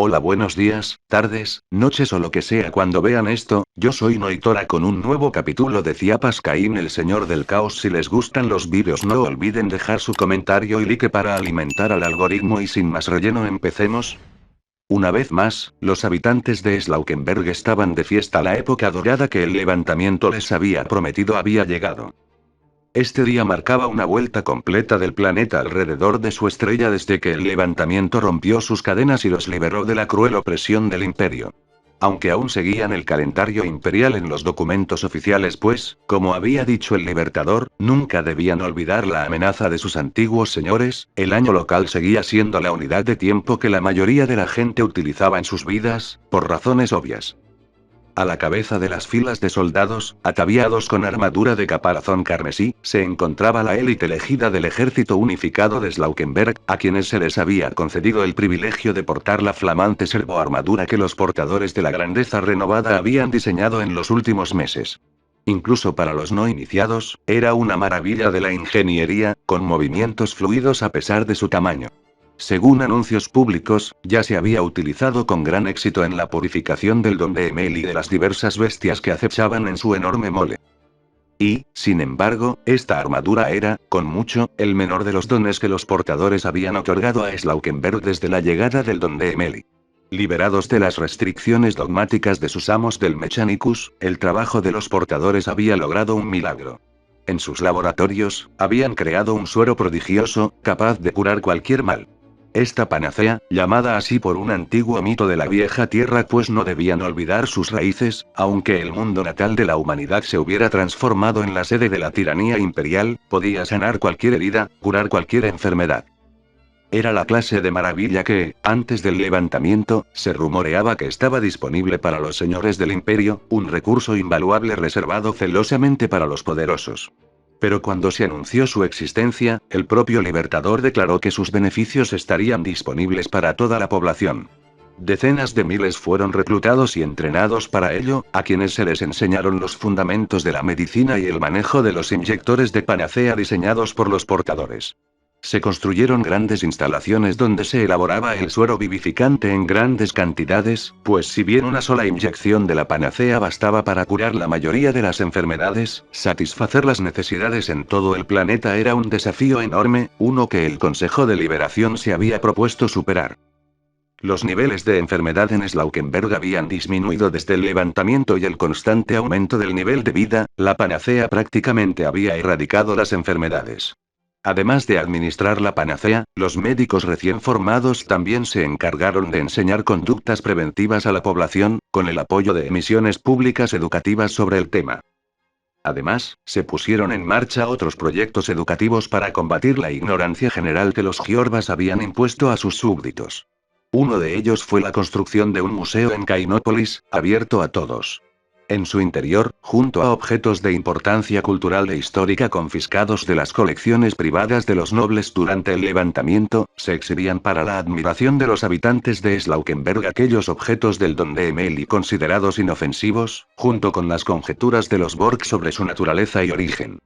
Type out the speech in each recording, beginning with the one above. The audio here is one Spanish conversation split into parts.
Hola, buenos días, tardes, noches o lo que sea cuando vean esto. Yo soy Noitora con un nuevo capítulo de Ciapas Caín, el señor del caos. Si les gustan los vídeos no olviden dejar su comentario y like para alimentar al algoritmo, y sin más relleno empecemos. Una vez más, los habitantes de Slaukenberg estaban de fiesta. La época dorada que el levantamiento les había prometido había llegado. Este día marcaba una vuelta completa del planeta alrededor de su estrella desde que el levantamiento rompió sus cadenas y los liberó de la cruel opresión del imperio. Aunque aún seguían el calendario imperial en los documentos oficiales, pues, como había dicho el Libertador, nunca debían olvidar la amenaza de sus antiguos señores. El año local seguía siendo la unidad de tiempo que la mayoría de la gente utilizaba en sus vidas, por razones obvias. A la cabeza de las filas de soldados, ataviados con armadura de caparazón carmesí, se encontraba la élite elegida del ejército unificado de Slaukenberg, a quienes se les había concedido el privilegio de portar la flamante servoarmadura que los portadores de la grandeza renovada habían diseñado en los últimos meses. Incluso para los no iniciados, era una maravilla de la ingeniería, con movimientos fluidos a pesar de su tamaño. Según anuncios públicos, ya se había utilizado con gran éxito en la purificación del Don de Emel y de las diversas bestias que acechaban en su enorme mole. Y, sin embargo, esta armadura era, con mucho, el menor de los dones que los portadores habían otorgado a Slaukenberg desde la llegada del Don de Emeli. Liberados de las restricciones dogmáticas de sus amos del Mechanicus, el trabajo de los portadores había logrado un milagro. En sus laboratorios, habían creado un suero prodigioso, capaz de curar cualquier mal. Esta panacea, llamada así por un antiguo mito de la vieja tierra, pues no debían olvidar sus raíces, aunque el mundo natal de la humanidad se hubiera transformado en la sede de la tiranía imperial, podía sanar cualquier herida, curar cualquier enfermedad. Era la clase de maravilla que, antes del levantamiento, se rumoreaba que estaba disponible para los señores del imperio, un recurso invaluable reservado celosamente para los poderosos. Pero cuando se anunció su existencia, el propio Libertador declaró que sus beneficios estarían disponibles para toda la población. Decenas de miles fueron reclutados y entrenados para ello, a quienes se les enseñaron los fundamentos de la medicina y el manejo de los inyectores de panacea diseñados por los portadores. Se construyeron grandes instalaciones donde se elaboraba el suero vivificante en grandes cantidades, pues si bien una sola inyección de la panacea bastaba para curar la mayoría de las enfermedades, satisfacer las necesidades en todo el planeta era un desafío enorme, uno que el Consejo de Liberación se había propuesto superar. Los niveles de enfermedad en Slaukenberg habían disminuido desde el levantamiento y el constante aumento del nivel de vida. La panacea prácticamente había erradicado las enfermedades. Además de administrar la panacea, los médicos recién formados también se encargaron de enseñar conductas preventivas a la población, con el apoyo de emisiones públicas educativas sobre el tema. Además, se pusieron en marcha otros proyectos educativos para combatir la ignorancia general que los Giorvas habían impuesto a sus súbditos. Uno de ellos fue la construcción de un museo en Kainópolis, abierto a todos. En su interior, junto a objetos de importancia cultural e histórica confiscados de las colecciones privadas de los nobles durante el levantamiento, se exhibían para la admiración de los habitantes de Slaukenberg aquellos objetos del Don de Emeli considerados inofensivos, junto con las conjeturas de los Borg sobre su naturaleza y origen.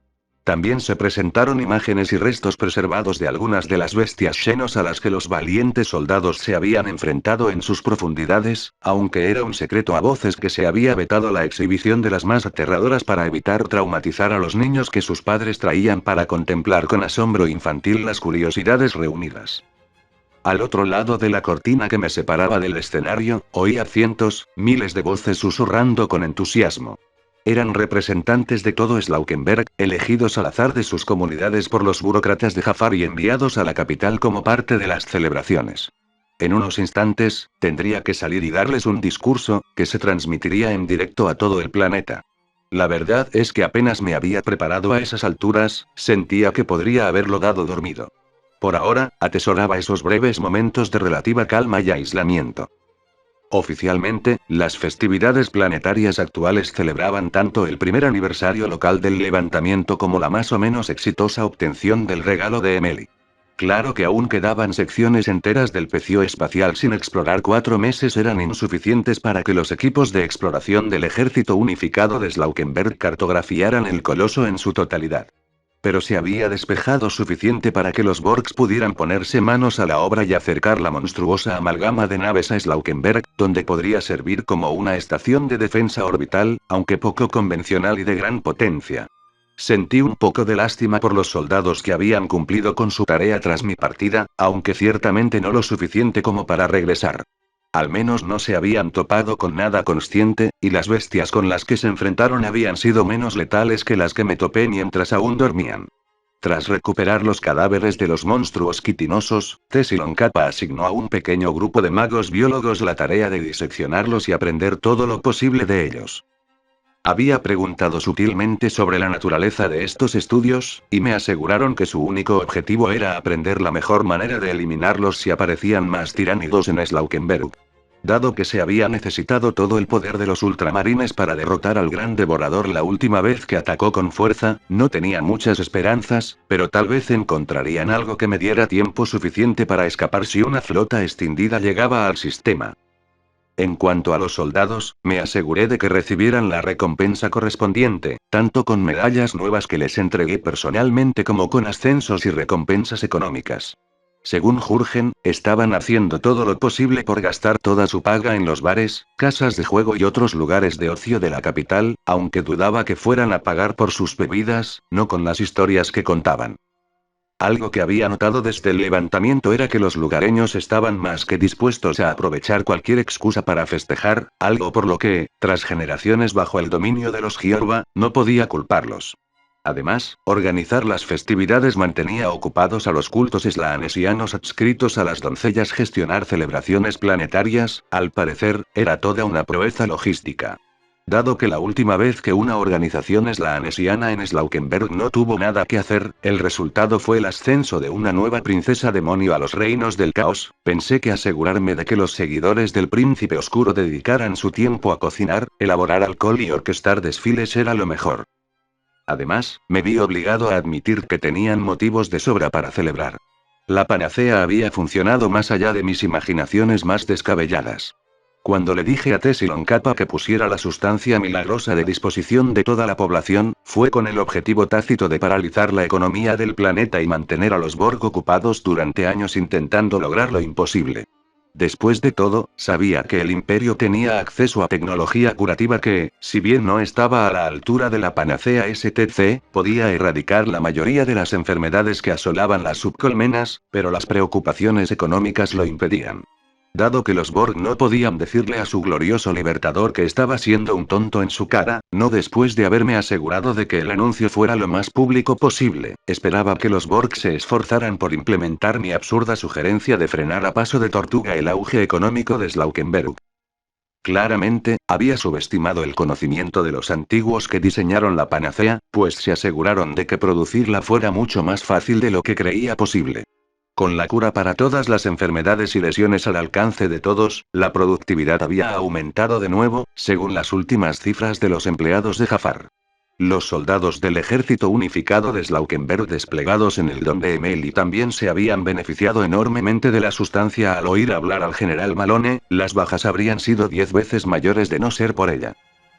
También se presentaron imágenes y restos preservados de algunas de las bestias Xenos a las que los valientes soldados se habían enfrentado en sus profundidades, aunque era un secreto a voces que se había vetado la exhibición de las más aterradoras para evitar traumatizar a los niños que sus padres traían para contemplar con asombro infantil las curiosidades reunidas. Al otro lado de la cortina que me separaba del escenario, oía cientos, miles de voces susurrando con entusiasmo. Eran representantes de todo Slaukenberg, elegidos al azar de sus comunidades por los burócratas de Jafar y enviados a la capital como parte de las celebraciones. En unos instantes, tendría que salir y darles un discurso, que se transmitiría en directo a todo el planeta. La verdad es que apenas me había preparado a esas alturas, sentía que podría haberlo dado dormido. Por ahora, atesoraba esos breves momentos de relativa calma y aislamiento. Oficialmente, las festividades planetarias actuales celebraban tanto el primer aniversario local del levantamiento como la más o menos exitosa obtención del regalo de Emeli. Claro que aún quedaban secciones enteras del pecio espacial sin explorar. 4 meses eran insuficientes para que los equipos de exploración del ejército unificado de Slaukenberg cartografiaran el coloso en su totalidad. Pero se había despejado suficiente para que los Borgs pudieran ponerse manos a la obra y acercar la monstruosa amalgama de naves a Slaukenberg, donde podría servir como una estación de defensa orbital, aunque poco convencional y de gran potencia. Sentí un poco de lástima por los soldados que habían cumplido con su tarea tras mi partida, aunque ciertamente no lo suficiente como para regresar. Al menos no se habían topado con nada consciente, y las bestias con las que se enfrentaron habían sido menos letales que las que me topé mientras aún dormían. Tras recuperar los cadáveres de los monstruos quitinosos, Tessilon Kappa asignó a un pequeño grupo de magos biólogos la tarea de diseccionarlos y aprender todo lo posible de ellos. Había preguntado sutilmente sobre la naturaleza de estos estudios, y me aseguraron que su único objetivo era aprender la mejor manera de eliminarlos si aparecían más tiránidos en Slaukenberg. Dado que se había necesitado todo el poder de los ultramarines para derrotar al gran devorador la última vez que atacó con fuerza, no tenía muchas esperanzas, pero tal vez encontrarían algo que me diera tiempo suficiente para escapar si una flota extendida llegaba al sistema. En cuanto a los soldados, me aseguré de que recibieran la recompensa correspondiente, tanto con medallas nuevas que les entregué personalmente como con ascensos y recompensas económicas. Según Jurgen, estaban haciendo todo lo posible por gastar toda su paga en los bares, casas de juego y otros lugares de ocio de la capital, aunque dudaba que fueran a pagar por sus bebidas, no con las historias que contaban. Algo que había notado desde el levantamiento era que los lugareños estaban más que dispuestos a aprovechar cualquier excusa para festejar, algo por lo que, tras generaciones bajo el dominio de los Giorba, no podía culparlos. Además, organizar las festividades mantenía ocupados a los cultos slaanesianos adscritos a las doncellas. Gestionar celebraciones planetarias, al parecer, era toda una proeza logística. Dado que la última vez que una organización slaanesiana en Slaukenberg no tuvo nada que hacer, el resultado fue el ascenso de una nueva princesa demonio a los reinos del caos, pensé que asegurarme de que los seguidores del príncipe oscuro dedicaran su tiempo a cocinar, elaborar alcohol y orquestar desfiles era lo mejor. Además, me vi obligado a admitir que tenían motivos de sobra para celebrar. La panacea había funcionado más allá de mis imaginaciones más descabelladas. Cuando le dije a Tessilon Kappa que pusiera la sustancia milagrosa de disposición de toda la población, fue con el objetivo tácito de paralizar la economía del planeta y mantener a los Borg ocupados durante años intentando lograr lo imposible. Después de todo, sabía que el Imperio tenía acceso a tecnología curativa que, si bien no estaba a la altura de la panacea STC, podía erradicar la mayoría de las enfermedades que asolaban las subcolmenas, pero las preocupaciones económicas lo impedían. Dado que los Borg no podían decirle a su glorioso libertador que estaba siendo un tonto en su cara, no después de haberme asegurado de que el anuncio fuera lo más público posible, esperaba que los Borg se esforzaran por implementar mi absurda sugerencia de frenar a paso de tortuga el auge económico de Slaukenberg. Claramente, había subestimado el conocimiento de los antiguos que diseñaron la panacea, pues se aseguraron de que producirla fuera mucho más fácil de lo que creía posible. Con la cura para todas las enfermedades y lesiones al alcance de todos, la productividad había aumentado de nuevo, según las últimas cifras de los empleados de Jafar. Los soldados del ejército unificado de Slaukenberg desplegados en el Dom de Emeli también se habían beneficiado enormemente de la sustancia. Al oír hablar al general Malone, las bajas habrían sido 10 veces mayores de no ser por ella.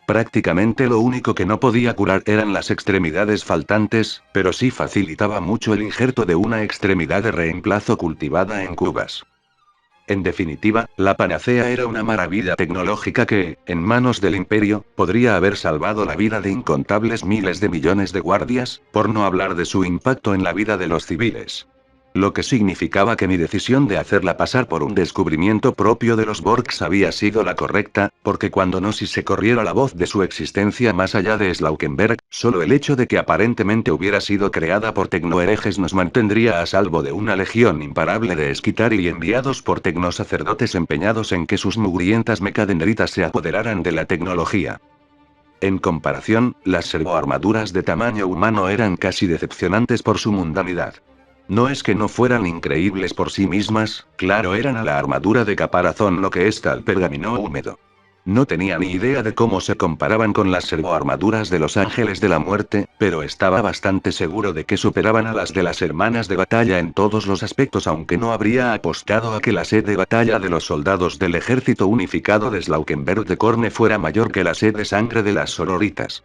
Prácticamente lo único que no podía curar eran las extremidades faltantes, pero sí facilitaba mucho el injerto de una extremidad de reemplazo cultivada en cubas. En definitiva, la panacea era una maravilla tecnológica que, en manos del Imperio, podría haber salvado la vida de incontables miles de millones de guardias, por no hablar de su impacto en la vida de los civiles. Lo que significaba que mi decisión de hacerla pasar por un descubrimiento propio de los Borgs había sido la correcta, porque cuando no si se corriera la voz de su existencia más allá de Slaukenberg, solo el hecho de que aparentemente hubiera sido creada por tecnoherejes nos mantendría a salvo de una legión imparable de Esquitari enviados por tecnosacerdotes empeñados en que sus mugrientas mecadeneritas se apoderaran de la tecnología. En comparación, las servoarmaduras de tamaño humano eran casi decepcionantes por su mundanidad. No es que no fueran increíbles por sí mismas, claro, eran a la armadura de caparazón lo que está al pergamino húmedo. No tenía ni idea de cómo se comparaban con las servoarmaduras de los ángeles de la muerte, pero estaba bastante seguro de que superaban a las de las hermanas de batalla en todos los aspectos, aunque no habría apostado a que la sed de batalla de los soldados del ejército unificado de Slaukenberg de Corne fuera mayor que la sed de sangre de las sororitas.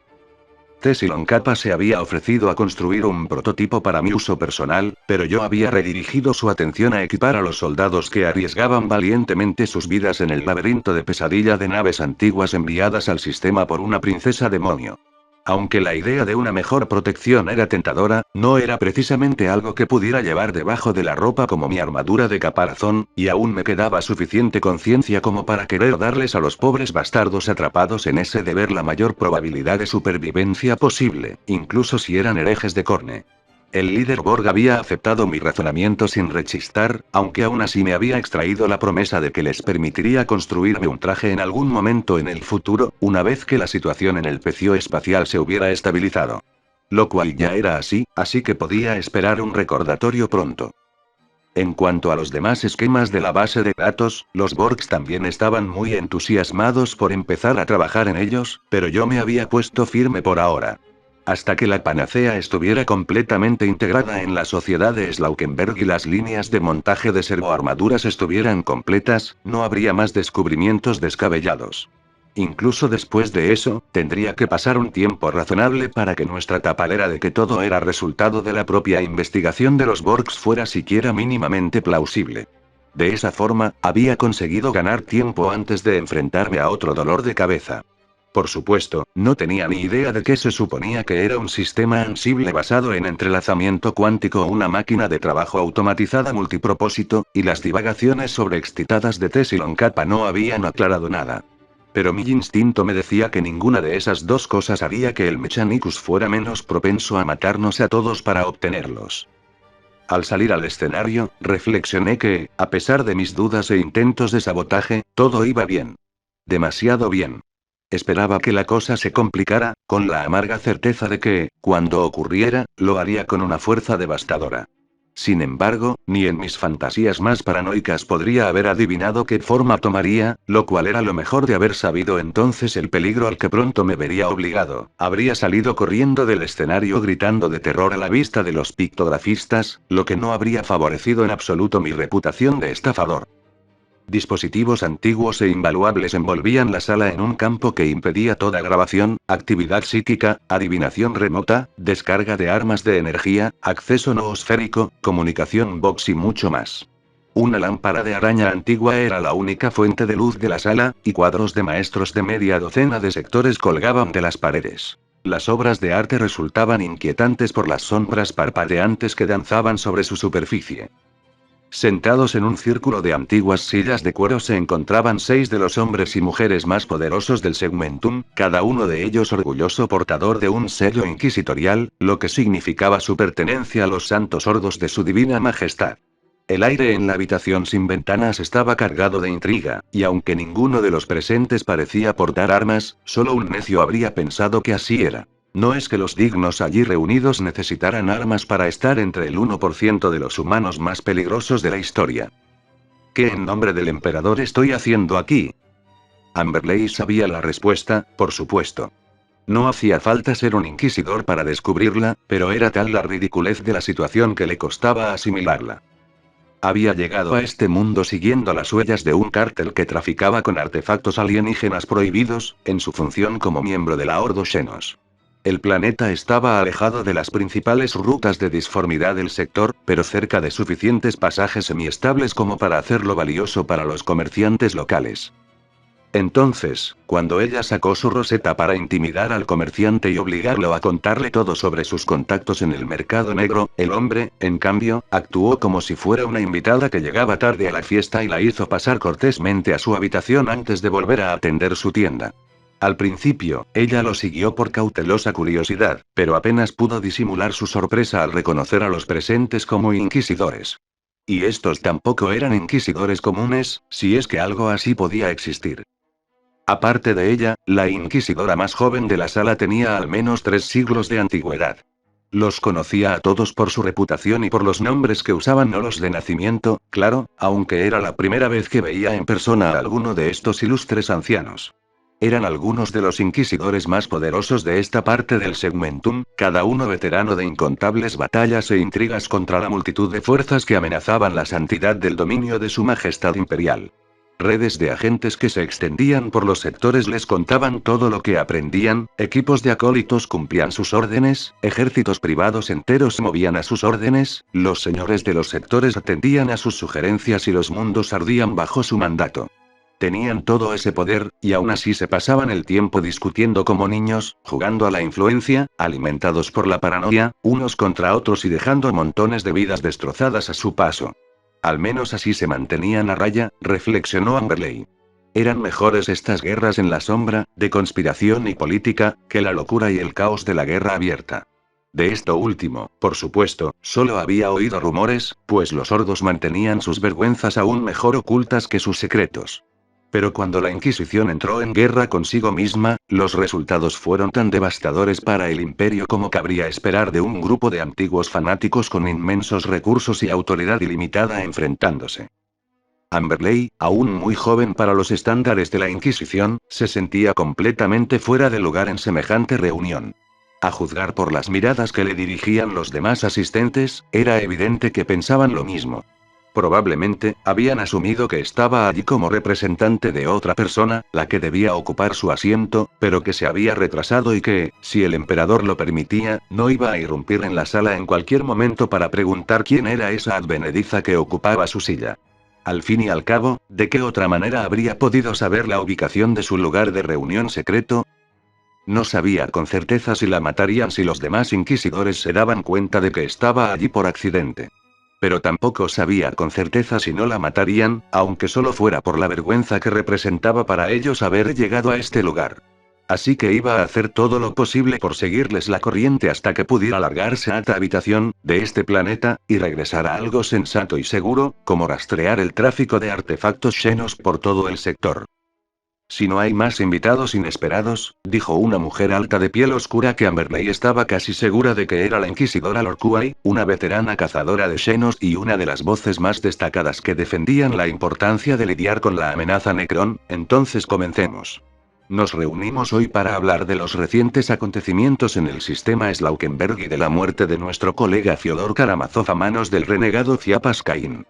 Tessilon Kappa se había ofrecido a construir un prototipo para mi uso personal, pero yo había redirigido su atención a equipar a los soldados que arriesgaban valientemente sus vidas en el laberinto de pesadilla de naves antiguas enviadas al sistema por una princesa demonio. Aunque la idea de una mejor protección era tentadora, no era precisamente algo que pudiera llevar debajo de la ropa como mi armadura de caparazón, y aún me quedaba suficiente conciencia como para querer darles a los pobres bastardos atrapados en ese deber la mayor probabilidad de supervivencia posible, incluso si eran herejes de Corne. El líder Borg había aceptado mi razonamiento sin rechistar, aunque aún así me había extraído la promesa de que les permitiría construirme un traje en algún momento en el futuro, una vez que la situación en el pecio espacial se hubiera estabilizado. Lo cual ya era así que podía esperar un recordatorio pronto. En cuanto a los demás esquemas de la base de datos, los Borgs también estaban muy entusiasmados por empezar a trabajar en ellos, pero yo me había puesto firme por ahora. Hasta que la panacea estuviera completamente integrada en la sociedad de Slaukenberg y las líneas de montaje de servoarmaduras estuvieran completas, no habría más descubrimientos descabellados. Incluso después de eso, tendría que pasar un tiempo razonable para que nuestra tapadera de que todo era resultado de la propia investigación de los Borgs fuera siquiera mínimamente plausible. De esa forma, había conseguido ganar tiempo antes de enfrentarme a otro dolor de cabeza. Por supuesto, no tenía ni idea de qué se suponía que era un sistema Ansible basado en entrelazamiento cuántico o una máquina de trabajo automatizada multipropósito, y las divagaciones sobreexcitadas de Tessilon Kappa no habían aclarado nada. Pero mi instinto me decía que ninguna de esas dos cosas haría que el Mechanicus fuera menos propenso a matarnos a todos para obtenerlos. Al salir al escenario, reflexioné que, a pesar de mis dudas e intentos de sabotaje, todo iba bien. Demasiado bien. Esperaba que la cosa se complicara, con la amarga certeza de que, cuando ocurriera, lo haría con una fuerza devastadora. Sin embargo, ni en mis fantasías más paranoicas podría haber adivinado qué forma tomaría, lo cual era lo mejor de haber sabido entonces el peligro al que pronto me vería obligado. Habría salido corriendo del escenario gritando de terror a la vista de los pictografistas, lo que no habría favorecido en absoluto mi reputación de estafador. Dispositivos antiguos e invaluables envolvían la sala en un campo que impedía toda grabación, actividad psíquica, adivinación remota, descarga de armas de energía, acceso noosférico, comunicación box y mucho más. Una lámpara de araña antigua era la única fuente de luz de la sala, y cuadros de maestros de media docena de sectores colgaban de las paredes. Las obras de arte resultaban inquietantes por las sombras parpadeantes que danzaban sobre su superficie. Sentados en un círculo de antiguas sillas de cuero se encontraban 6 de los hombres y mujeres más poderosos del Segmentum, cada uno de ellos orgulloso portador de un sello inquisitorial, lo que significaba su pertenencia a los santos ordos de su divina majestad. El aire en la habitación sin ventanas estaba cargado de intriga, y aunque ninguno de los presentes parecía portar armas, solo un necio habría pensado que así era. No es que los dignos allí reunidos necesitaran armas para estar entre el 1% de los humanos más peligrosos de la historia. ¿Qué en nombre del emperador estoy haciendo aquí? Amberley sabía la respuesta, por supuesto. No hacía falta ser un inquisidor para descubrirla, pero era tal la ridiculez de la situación que le costaba asimilarla. Había llegado a este mundo siguiendo las huellas de un cártel que traficaba con artefactos alienígenas prohibidos, en su función como miembro de la Ordo Xenos. El planeta estaba alejado de las principales rutas de disformidad del sector, pero cerca de suficientes pasajes semiestables como para hacerlo valioso para los comerciantes locales. Entonces, cuando ella sacó su roseta para intimidar al comerciante y obligarlo a contarle todo sobre sus contactos en el mercado negro, el hombre, en cambio, actuó como si fuera una invitada que llegaba tarde a la fiesta y la hizo pasar cortésmente a su habitación antes de volver a atender su tienda. Al principio, ella lo siguió por cautelosa curiosidad, pero apenas pudo disimular su sorpresa al reconocer a los presentes como inquisidores. Y estos tampoco eran inquisidores comunes, si es que algo así podía existir. Aparte de ella, la inquisidora más joven de la sala tenía al menos 3 siglos de antigüedad. Los conocía a todos por su reputación y por los nombres que usaban, no los de nacimiento, claro, aunque era la primera vez que veía en persona a alguno de estos ilustres ancianos. Eran algunos de los inquisidores más poderosos de esta parte del Segmentum, cada uno veterano de incontables batallas e intrigas contra la multitud de fuerzas que amenazaban la santidad del dominio de su majestad imperial. Redes de agentes que se extendían por los sectores les contaban todo lo que aprendían, equipos de acólitos cumplían sus órdenes, ejércitos privados enteros movían a sus órdenes, los señores de los sectores atendían a sus sugerencias y los mundos ardían bajo su mandato. Tenían todo ese poder, y aún así se pasaban el tiempo discutiendo como niños, jugando a la influencia, alimentados por la paranoia, unos contra otros y dejando montones de vidas destrozadas a su paso. Al menos así se mantenían a raya, reflexionó Amberley. Eran mejores estas guerras en la sombra, de conspiración y política, que la locura y el caos de la guerra abierta. De esto último, por supuesto, solo había oído rumores, pues los sordos mantenían sus vergüenzas aún mejor ocultas que sus secretos. Pero cuando la Inquisición entró en guerra consigo misma, los resultados fueron tan devastadores para el imperio como cabría esperar de un grupo de antiguos fanáticos con inmensos recursos y autoridad ilimitada enfrentándose. Amberley, aún muy joven para los estándares de la Inquisición, se sentía completamente fuera de lugar en semejante reunión. A juzgar por las miradas que le dirigían los demás asistentes, era evidente que pensaban lo mismo. Probablemente, habían asumido que estaba allí como representante de otra persona, la que debía ocupar su asiento, pero que se había retrasado y que, si el emperador lo permitía, no iba a irrumpir en la sala en cualquier momento para preguntar quién era esa advenediza que ocupaba su silla. Al fin y al cabo, ¿de qué otra manera habría podido saber la ubicación de su lugar de reunión secreto? No sabía con certeza si la matarían si los demás inquisidores se daban cuenta de que estaba allí por accidente. Pero tampoco sabía con certeza si no la matarían, aunque solo fuera por la vergüenza que representaba para ellos haber llegado a este lugar. Así que iba a hacer todo lo posible por seguirles la corriente hasta que pudiera largarse a esta habitación, de este planeta, y regresar a algo sensato y seguro, como rastrear el tráfico de artefactos Xenos por todo el sector. Si no hay más invitados inesperados, dijo una mujer alta de piel oscura que Amberley estaba casi segura de que era la inquisidora Lorcuay, una veterana cazadora de Xenos y una de las voces más destacadas que defendían la importancia de lidiar con la amenaza Necron. Entonces comencemos. Nos reunimos hoy para hablar de los recientes acontecimientos en el sistema Slaukenberg y de la muerte de nuestro colega Fyodor Karamazov a manos del renegado Ciapas Caín.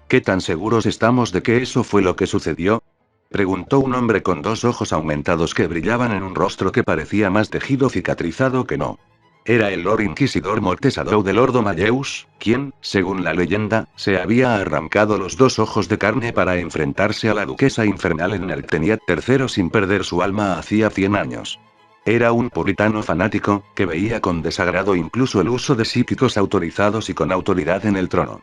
¿Qué tan seguros estamos de que eso fue lo que sucedió?, preguntó un hombre con dos ojos aumentados que brillaban en un rostro que parecía más tejido cicatrizado que no. Era el Lord Inquisidor Mortesadou del Ordo Malleus, quien, según la leyenda, se había arrancado los dos ojos de carne para enfrentarse a la duquesa infernal en Nerteniat III sin perder su alma hacía 100 años. Era un puritano fanático, que veía con desagrado incluso el uso de psíquicos autorizados y con autoridad en el trono.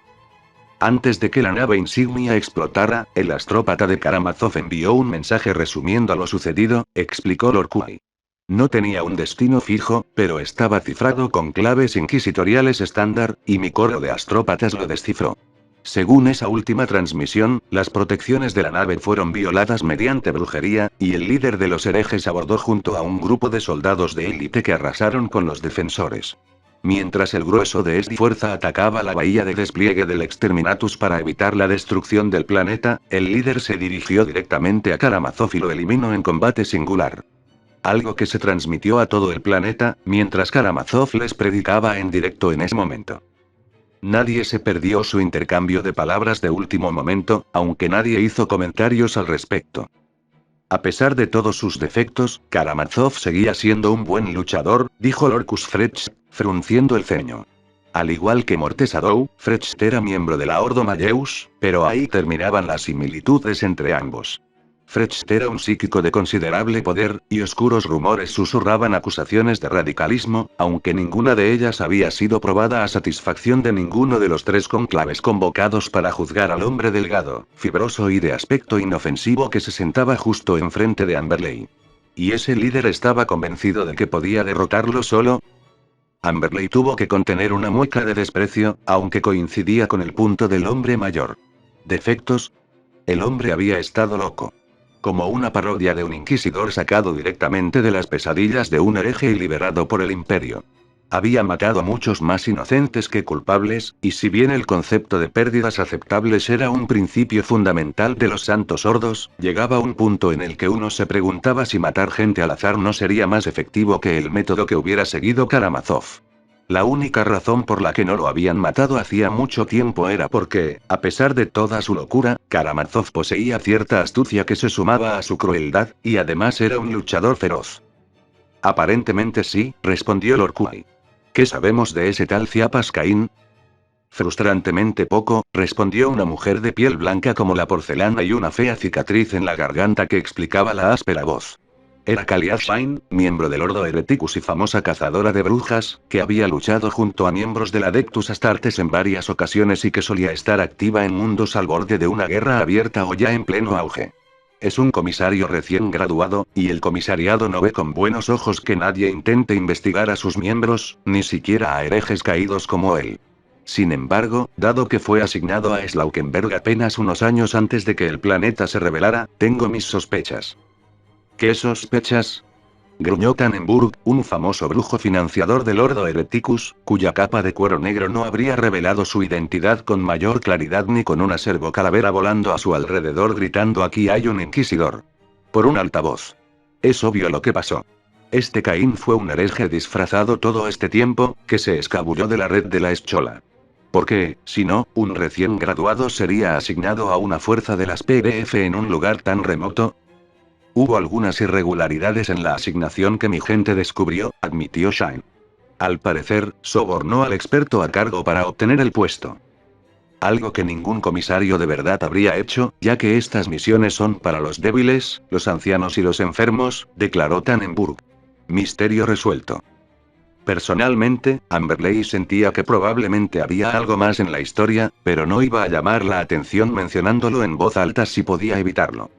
Antes de que la nave insignia explotara, el astrópata de Karamazov envió un mensaje resumiendo lo sucedido, explicó Lorcuay. No tenía un destino fijo, pero estaba cifrado con claves inquisitoriales estándar, y mi coro de astrópatas lo descifró. Según esa última transmisión, las protecciones de la nave fueron violadas mediante brujería, y el líder de los herejes abordó junto a un grupo de soldados de élite que arrasaron con los defensores. Mientras el grueso de esta fuerza atacaba la bahía de despliegue del Exterminatus para evitar la destrucción del planeta, el líder se dirigió directamente a Karamazov y lo eliminó en combate singular. Algo que se transmitió a todo el planeta, mientras Karamazov les predicaba en directo en ese momento. Nadie se perdió su intercambio de palabras de último momento, aunque nadie hizo comentarios al respecto. A pesar de todos sus defectos, Karamazov seguía siendo un buen luchador, dijo Lorcus Frecht, frunciendo el ceño. Al igual que Mortesadou, Frecht era miembro de la Ordo Malleus, pero ahí terminaban las similitudes entre ambos. Frecht era un psíquico de considerable poder, y oscuros rumores susurraban acusaciones de radicalismo, aunque ninguna de ellas había sido probada a satisfacción de ninguno de los tres conclaves convocados para juzgar al hombre delgado, fibroso y de aspecto inofensivo que se sentaba justo enfrente de Amberley. ¿Y ese líder estaba convencido de que podía derrotarlo solo? Amberley tuvo que contener una mueca de desprecio, aunque coincidía con el punto del hombre mayor. ¿Defectos? El hombre había estado loco. Como una parodia de un inquisidor sacado directamente de las pesadillas de un hereje y liberado por el imperio. Había matado a muchos más inocentes que culpables, y si bien el concepto de pérdidas aceptables era un principio fundamental de los santos sordos, llegaba un punto en el que uno se preguntaba si matar gente al azar no sería más efectivo que el método que hubiera seguido Karamazov. La única razón por la que no lo habían matado hacía mucho tiempo era porque, a pesar de toda su locura, Karamazov poseía cierta astucia que se sumaba a su crueldad, y además era un luchador feroz. Aparentemente sí, respondió Lord Kuai. ¿Qué sabemos de ese tal Ciapas Caín? Frustrantemente poco, respondió una mujer de piel blanca como la porcelana y una fea cicatriz en la garganta que explicaba la áspera voz. Era Kalias Shine, miembro del Ordo Hereticus y famosa cazadora de brujas, que había luchado junto a miembros del Adeptus Astartes en varias ocasiones y que solía estar activa en mundos al borde de una guerra abierta o ya en pleno auge. Es un comisario recién graduado, y el comisariado no ve con buenos ojos que nadie intente investigar a sus miembros, ni siquiera a herejes caídos como él. Sin embargo, dado que fue asignado a Slaukenberg apenas unos años antes de que el planeta se revelara, tengo mis sospechas. ¿Qué sospechas? Gruñó Tannenburg, un famoso brujo financiador del Ordo Hereticus, cuya capa de cuero negro no habría revelado su identidad con mayor claridad ni con una servocalavera volando a su alrededor gritando aquí hay un inquisidor. Por un altavoz. Es obvio lo que pasó. Este Caín fue un hereje disfrazado todo este tiempo, que se escabulló de la red de la Eschola. Porque, si no, un recién graduado sería asignado a una fuerza de las PDF en un lugar tan remoto. Hubo algunas irregularidades en la asignación que mi gente descubrió, admitió Shine. Al parecer, sobornó al experto a cargo para obtener el puesto. Algo que ningún comisario de verdad habría hecho, ya que estas misiones son para los débiles, los ancianos y los enfermos, declaró Tannenburg. Misterio resuelto. Personalmente, Amberley sentía que probablemente había algo más en la historia, pero no iba a llamar la atención mencionándolo en voz alta si podía evitarlo.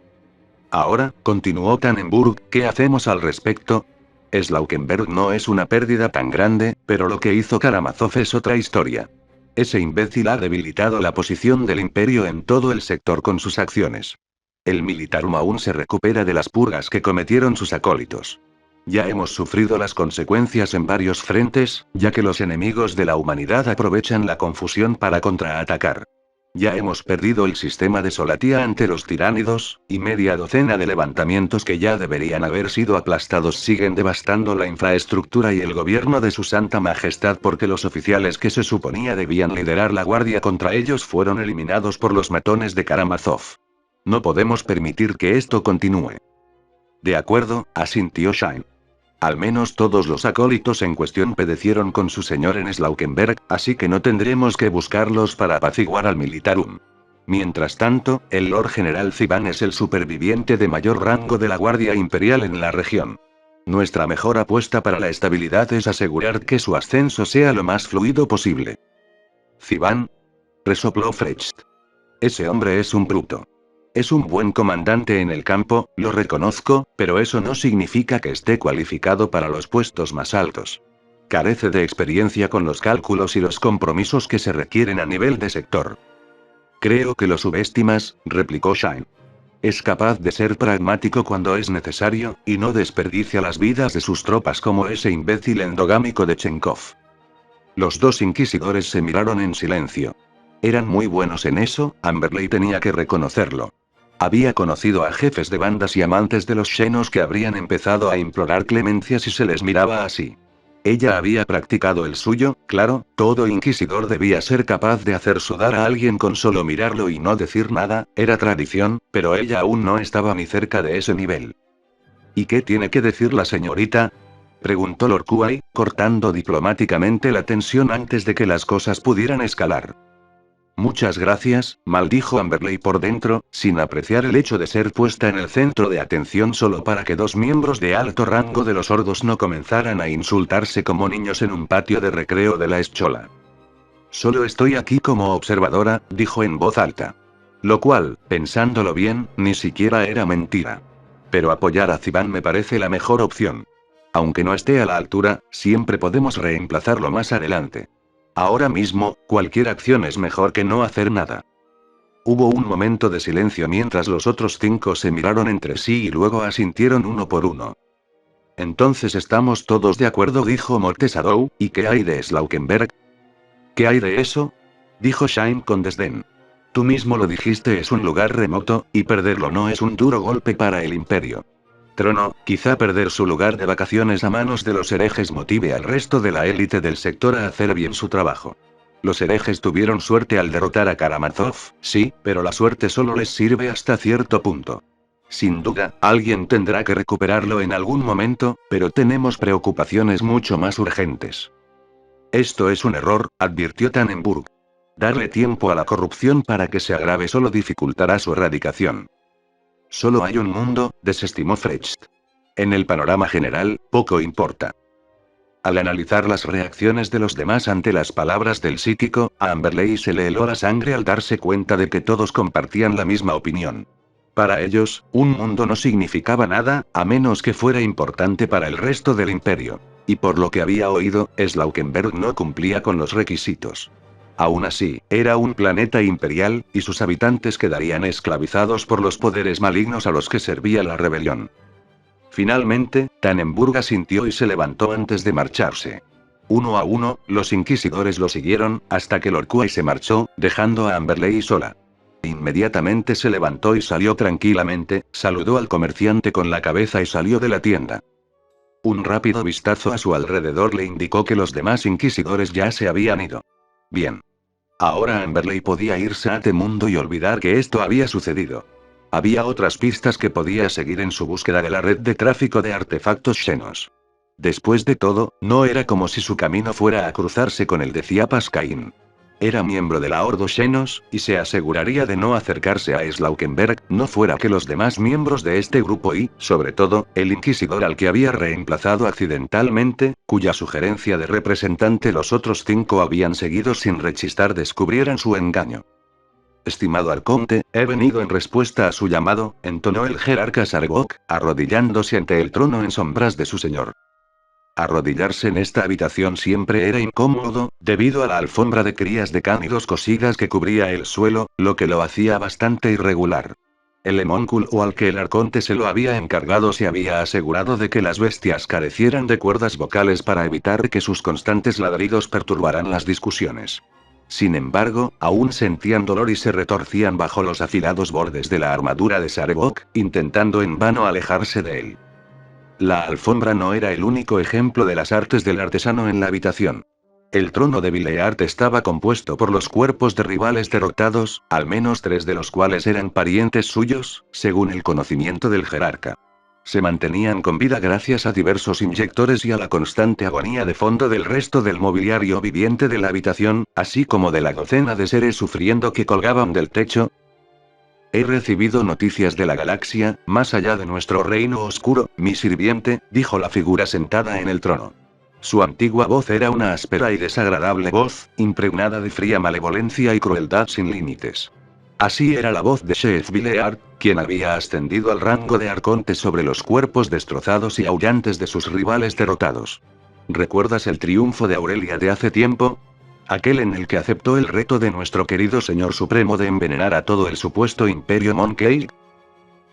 Ahora, continuó Tannenburg, ¿qué hacemos al respecto? Slaukenberg no es una pérdida tan grande, pero lo que hizo Karamazov es otra historia. Ese imbécil ha debilitado la posición del imperio en todo el sector con sus acciones. El Militarum aún se recupera de las purgas que cometieron sus acólitos. Ya hemos sufrido las consecuencias en varios frentes, ya que los enemigos de la humanidad aprovechan la confusión para contraatacar. Ya hemos perdido el sistema de Solatía ante los tiránidos, y media docena de levantamientos que ya deberían haber sido aplastados siguen devastando la infraestructura y el gobierno de su Santa Majestad porque los oficiales que se suponía debían liderar la guardia contra ellos fueron eliminados por los matones de Karamazov. No podemos permitir que esto continúe. De acuerdo, asintió Shine. Al menos todos los acólitos en cuestión pedecieron con su señor en Slaukenberg, así que no tendremos que buscarlos para apaciguar al Militarum. Mientras tanto, el Lord General Ziban es el superviviente de mayor rango de la Guardia Imperial en la región. Nuestra mejor apuesta para la estabilidad es asegurar que su ascenso sea lo más fluido posible. ¿Ziban? Resopló Frecht. Ese hombre es un bruto. Es un buen comandante en el campo, lo reconozco, pero eso no significa que esté cualificado para los puestos más altos. Carece de experiencia con los cálculos y los compromisos que se requieren a nivel de sector. Creo que lo subestimas, replicó Shine. Es capaz de ser pragmático cuando es necesario, y no desperdicia las vidas de sus tropas como ese imbécil endogámico de Chenkov. Los dos inquisidores se miraron en silencio. Eran muy buenos en eso, Amberley tenía que reconocerlo. Había conocido a jefes de bandas y amantes de los Xenos que habrían empezado a implorar clemencia si se les miraba así. Ella había practicado el suyo, claro, todo inquisidor debía ser capaz de hacer sudar a alguien con solo mirarlo y no decir nada, era tradición, pero ella aún no estaba ni cerca de ese nivel. ¿Y qué tiene que decir la señorita? Preguntó Lord Kuai, cortando diplomáticamente la tensión antes de que las cosas pudieran escalar. Muchas gracias, maldijo Amberley por dentro, sin apreciar el hecho de ser puesta en el centro de atención solo para que dos miembros de alto rango de los Ordos no comenzaran a insultarse como niños en un patio de recreo de la Eschola. Solo estoy aquí como observadora, dijo en voz alta. Lo cual, pensándolo bien, ni siquiera era mentira. Pero apoyar a Ziban me parece la mejor opción. Aunque no esté a la altura, siempre podemos reemplazarlo más adelante. Ahora mismo, cualquier acción es mejor que no hacer nada. Hubo un momento de silencio mientras los otros 5 se miraron entre sí y luego asintieron uno por uno. Entonces estamos todos de acuerdo, dijo Mortesadou, ¿y qué hay de Slaukenberg? ¿Qué hay de eso? Dijo Shine con desdén. Tú mismo lo dijiste, es un lugar remoto, y perderlo no es un duro golpe para el imperio. trono, quizá perder su lugar de vacaciones a manos de los herejes motive al resto de la élite del sector a hacer bien su trabajo. Los herejes tuvieron suerte al derrotar a Karamazov, sí, pero la suerte solo les sirve hasta cierto punto. Sin duda, alguien tendrá que recuperarlo en algún momento, pero tenemos preocupaciones mucho más urgentes. Esto es un error, advirtió Tannenberg. Darle tiempo a la corrupción para que se agrave solo dificultará su erradicación. Solo hay un mundo, desestimó Frecht. En el panorama general, poco importa. Al analizar las reacciones de los demás ante las palabras del psíquico, a Amberley se le heló la sangre al darse cuenta de que todos compartían la misma opinión. Para ellos, un mundo no significaba nada, a menos que fuera importante para el resto del imperio. Y por lo que había oído, Slaukenberg no cumplía con los requisitos. Aún así, era un planeta imperial, y sus habitantes quedarían esclavizados por los poderes malignos a los que servía la rebelión. Finalmente, Tannenberg asintió y se levantó antes de marcharse. Uno a uno, los inquisidores lo siguieron, hasta que Lorquay se marchó, dejando a Amberley sola. Inmediatamente se levantó y salió tranquilamente, saludó al comerciante con la cabeza y salió de la tienda. Un rápido vistazo a su alrededor le indicó que los demás inquisidores ya se habían ido. Bien. Ahora Amberley podía irse a Temundo y olvidar que esto había sucedido. Había otras pistas que podía seguir en su búsqueda de la red de tráfico de artefactos xenos. Después de todo, no era como si su camino fuera a cruzarse con el de Ciapas Caín. Era miembro de la Ordo Xenos, y se aseguraría de no acercarse a Slaukenberg, no fuera que los demás miembros de este grupo y, sobre todo, el inquisidor al que había reemplazado accidentalmente, cuya sugerencia de representante los otros 5 habían seguido sin rechistar, descubrieran su engaño. Estimado arconte, he venido en respuesta a su llamado, entonó el jerarca Sargok, arrodillándose ante el trono en sombras de su señor. Arrodillarse en esta habitación siempre era incómodo, debido a la alfombra de crías de cánidos cosidas que cubría el suelo, lo que lo hacía bastante irregular. El homúnculo al que el arconte se lo había encargado se había asegurado de que las bestias carecieran de cuerdas vocales para evitar que sus constantes ladridos perturbaran las discusiones. Sin embargo, aún sentían dolor y se retorcían bajo los afilados bordes de la armadura de Sargok, intentando en vano alejarse de él. La alfombra no era el único ejemplo de las artes del artesano en la habitación. El trono de Villeart estaba compuesto por los cuerpos de rivales derrotados, al menos 3 de los cuales eran parientes suyos, según el conocimiento del jerarca. Se mantenían con vida gracias a diversos inyectores y a la constante agonía de fondo del resto del mobiliario viviente de la habitación, así como de la docena de seres sufriendo que colgaban del techo. He recibido noticias de la galaxia, más allá de nuestro reino oscuro, mi sirviente, dijo la figura sentada en el trono. Su antigua voz era una áspera y desagradable voz, impregnada de fría malevolencia y crueldad sin límites. Así era la voz de Chef Villeart, quien había ascendido al rango de arconte sobre los cuerpos destrozados y aullantes de sus rivales derrotados. ¿Recuerdas el triunfo de Aurelia de hace tiempo? Aquel en el que aceptó el reto de nuestro querido Señor Supremo de envenenar a todo el supuesto Imperio Monkey.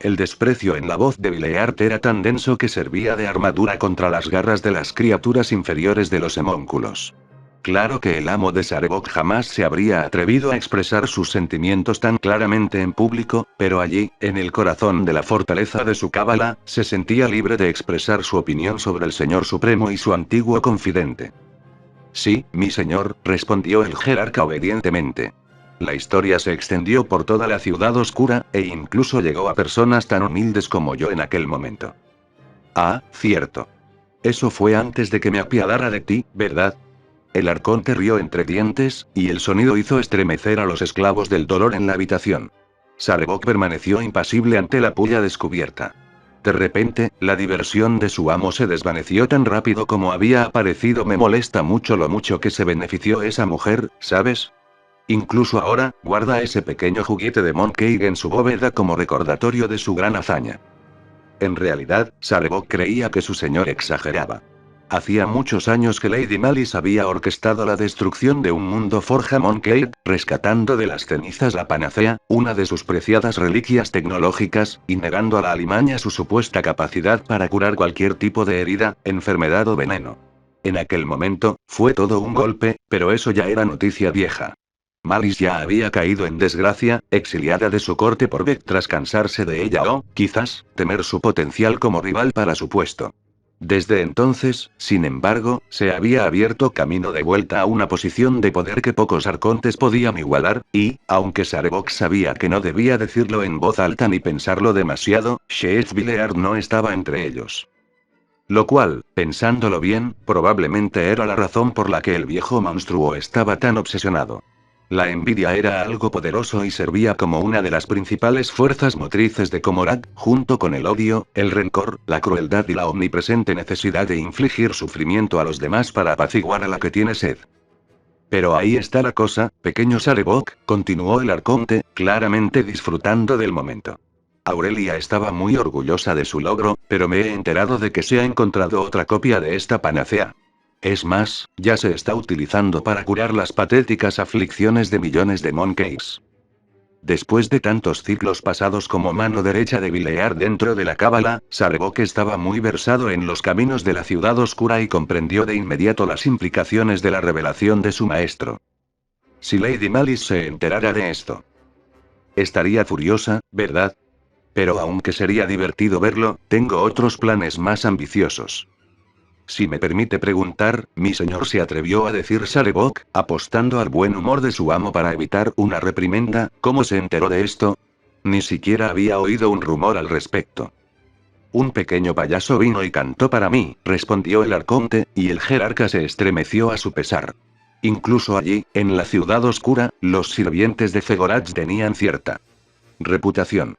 El desprecio en la voz de Villeart era tan denso que servía de armadura contra las garras de las criaturas inferiores de los homúnculos. Claro que el amo de Sargok jamás se habría atrevido a expresar sus sentimientos tan claramente en público, pero allí, en el corazón de la fortaleza de su cábala, se sentía libre de expresar su opinión sobre el Señor Supremo y su antiguo confidente. Sí, mi señor, respondió el jerarca obedientemente. La historia se extendió por toda la ciudad oscura, e incluso llegó a personas tan humildes como yo en aquel momento. Ah, cierto. Eso fue antes de que me apiadara de ti, ¿verdad? El arconte rió entre dientes, y el sonido hizo estremecer a los esclavos del dolor en la habitación. Sargok permaneció impasible ante la puya descubierta. De repente, la diversión de su amo se desvaneció tan rápido como había aparecido. Me molesta mucho lo mucho que se benefició esa mujer, ¿sabes? Incluso ahora, guarda ese pequeño juguete de Monkey en su bóveda como recordatorio de su gran hazaña. En realidad, Sargok creía que su señor exageraba. Hacía muchos años que Lady Malice había orquestado la destrucción de un mundo forja Monkey, rescatando de las cenizas la panacea, una de sus preciadas reliquias tecnológicas, y negando a la alimaña su supuesta capacidad para curar cualquier tipo de herida, enfermedad o veneno. En aquel momento, fue todo un golpe, pero eso ya era noticia vieja. Malice ya había caído en desgracia, exiliada de su corte por Beck tras cansarse de ella o, quizás, temer su potencial como rival para su puesto. Desde entonces, sin embargo, se había abierto camino de vuelta a una posición de poder que pocos arcontes podían igualar, y, aunque Sarevok sabía que no debía decirlo en voz alta ni pensarlo demasiado, Sheeth Villeard no estaba entre ellos. Lo cual, pensándolo bien, probablemente era la razón por la que el viejo monstruo estaba tan obsesionado. La envidia era algo poderoso y servía como una de las principales fuerzas motrices de Comorak, junto con el odio, el rencor, la crueldad y la omnipresente necesidad de infligir sufrimiento a los demás para apaciguar a la que tiene sed. Pero ahí está la cosa, pequeño Sarevok, continuó el arconte, claramente disfrutando del momento. Aurelia estaba muy orgullosa de su logro, pero me he enterado de que se ha encontrado otra copia de esta panacea. Es más, ya se está utilizando para curar las patéticas aflicciones de millones de monkeys. Después de tantos ciclos pasados como mano derecha de Villeard dentro de la cábala, Sarevok estaba muy versado en los caminos de la ciudad oscura y comprendió de inmediato las implicaciones de la revelación de su maestro. Si Lady Malice se enterara de esto, estaría furiosa, ¿verdad? Pero aunque sería divertido verlo, tengo otros planes más ambiciosos. Si me permite preguntar, mi señor, se atrevió a decir Sarevok, apostando al buen humor de su amo para evitar una reprimenda, ¿cómo se enteró de esto? Ni siquiera había oído un rumor al respecto. Un pequeño payaso vino y cantó para mí, respondió el arconte, y el jerarca se estremeció a su pesar. Incluso allí, en la ciudad oscura, los sirvientes de Fegorach tenían cierta reputación.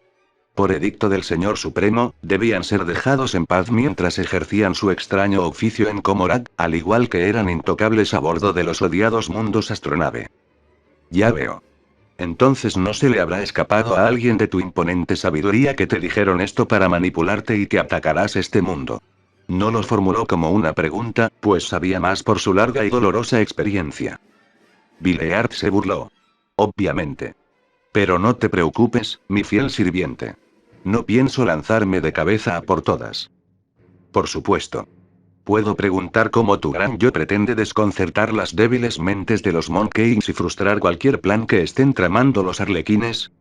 Por edicto del Señor Supremo, debían ser dejados en paz mientras ejercían su extraño oficio en Comorak, al igual que eran intocables a bordo de los odiados mundos astronave. Ya veo. Entonces no se le habrá escapado a alguien de tu imponente sabiduría que te dijeron esto para manipularte y que atacarás este mundo. No lo formuló como una pregunta, pues sabía más por su larga y dolorosa experiencia. Villeard se burló. Obviamente. Pero no te preocupes, mi fiel sirviente. No pienso lanzarme de cabeza a por todas. Por supuesto. Puedo preguntar cómo tu gran yo pretende desconcertar las débiles mentes de los Monkeys y frustrar cualquier plan que estén tramando los arlequines.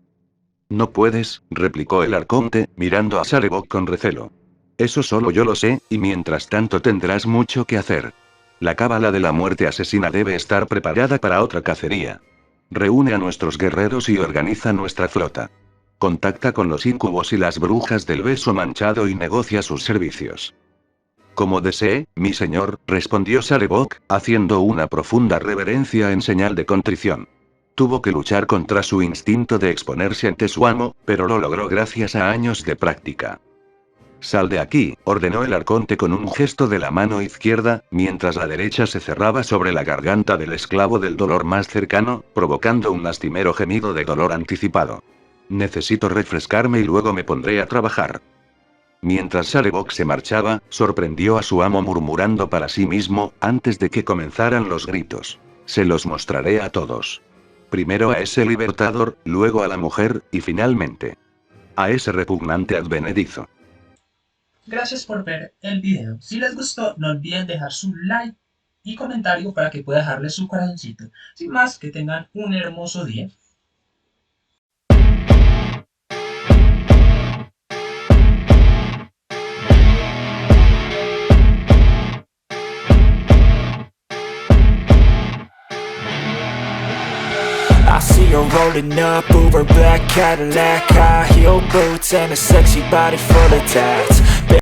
No puedes, replicó el arconte, mirando a Sarevok con recelo. Eso solo yo lo sé, y mientras tanto tendrás mucho que hacer. La cábala de la muerte asesina debe estar preparada para otra cacería. Reúne a nuestros guerreros y organiza nuestra flota. Contacta con los incubos y las brujas del beso manchado y negocia sus servicios. Como desee, mi señor, respondió Sarevok, haciendo una profunda reverencia en señal de contrición. Tuvo que luchar contra su instinto de exponerse ante su amo, pero lo logró gracias a años de práctica. Sal de aquí, ordenó el arconte con un gesto de la mano izquierda, mientras la derecha se cerraba sobre la garganta del esclavo del dolor más cercano, provocando un lastimero gemido de dolor anticipado. Necesito refrescarme y luego me pondré a trabajar. Mientras Sarevok se marchaba, sorprendió a su amo murmurando para sí mismo, antes de que comenzaran los gritos. Se los mostraré a todos. Primero a ese libertador, luego a la mujer, y finalmente a ese repugnante advenedizo. Gracias por ver el video. Si les gustó, no olviden dejar su like y comentario para que pueda dejarle su corazoncito. Sin más, que tengan un hermoso día. I see her rolling up, Uber black Cadillac, high heel boots and a sexy body full of tats.